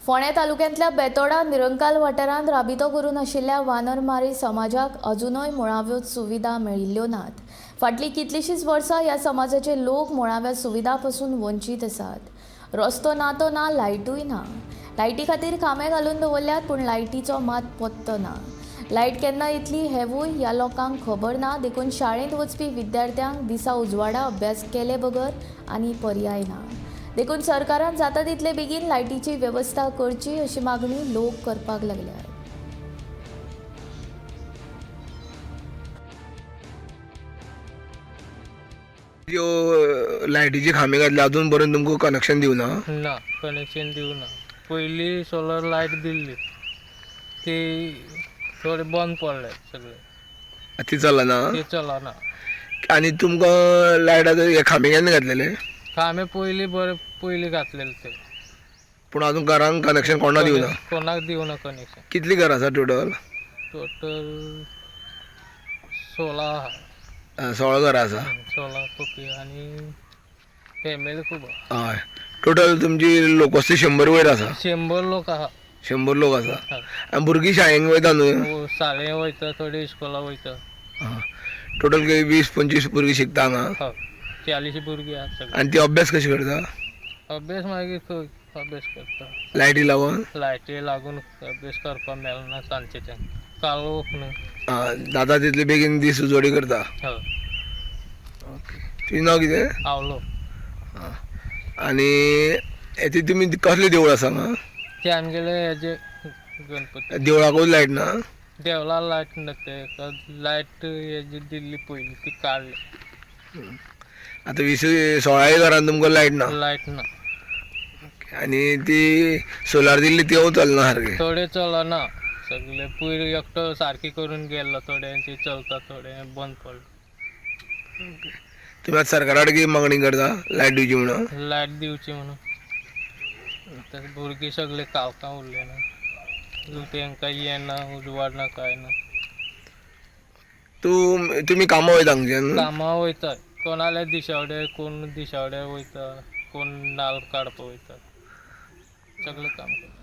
फोंडें तालुक्यांतल्या बेतोडा निरंकाल वाठारांत राबितो करून आशिल्ल्या वानरमारी समाजाक अजूनय मुळाव्यो सुविधा मेळिल्ल्यो नात। फाटलीं कितलींशींच वर्सां ह्या समाजाचे लोक मुळाव्या सुविधा पासून वंचीत आसात। रस्तो ना तो ना, लायटूय ना। लायटी खातीर खांबे घालून दवरल्यात, पूण लायटीचो मात पत्तो ना। लायट केन्ना येतली हेवूय ह्या लोकांक खबर ना। देखून शाळेंत वचपी विद्यार्थ्यांक दिसा उजवाडा अभ्यास केले बगर आनी पर्याय ना। देखून सरकारान जाता तितले बेगीन लायटीची वेवस्था करची अशी मागणी लोक करपाक लागल्यात। जो लायटीचे खांबे घातले अजून पर्यंत तुमकां कनेक्शन दिवना? ना, कनेक्शन दिवना। पयलीं सोलर लायट दिल्ली, ती थोडे बंद पडले सगळे, ती चलना? ते चलना। आनी तुमकां लायटाचे हे खांबे केन्ना घातलेले? खांबे पयलीं बरे पयलीं घातलेले ते, पूण अजून घरांक कनेक्शन कोणा दिवना? कोणाक दिवना कनेक्शन। कितली घरां आसा टोटल? टोटल 16 आहा। 16 घरां आसा? 16 खोकी आनी फॅमिली खूब आहा। हय, टोटल तुमची लोकवस्ती 100 वयर आसा? 100 लोक आहा। 100 लोक आसा। हय। आनी भुरगीं शाळेंत वयता न्हू? शाळें वयता, थोडी इस्कोला वयता। टोटल 20-25 भुरगीं शिकता हांगा? हय, 40 भुरगीं आहा सगळीं। आनी ती अभ्यास कशी करता? अभ्यास मागीर खंय अभ्यास करता, लायटी लागून? लायटी लागून अभ्यास करपाक मेळना सांजचे तें, काळोख न्हू। जाता तितले बेगीन दीस उजवाडी करता? हय। तुजें नांव कितें? आवलो। आनी हेची तुमी कसलें देवूळ आसा हांगा? ते आमगेले हेजे गणपती देवळाकूच लायट ना? देवळा लायट ना, ते लायट हेजी दिल्ली पयलीं ती काडली। आतां 16 घरांत तुमकां लायट ना? लायट ना। आनी ती सोलार दिल्ली त्यो चलना सारकी? थोडे चलना सगळे, पयलीं एकटो सारकी करून गेल्लो, थोड्यांची चलता, थोडे बंद पडले। तुमी आतां सरकारा कडेन कितें मागणी करता लायट दिवची म्हणून? लायट दिवची म्हणून। आतां भुरगीं सगळे कावकां उरले ना, तांकां येना, उजवाड ना, कांय ना। तुमी कामां वयता हांगच्यान? कामां वयता, कोण जाल्यार दिसावड्यार, कोण दिसावड्यार वयता, कोण नाल्ल काडपाक वयता, सगळे काम करता।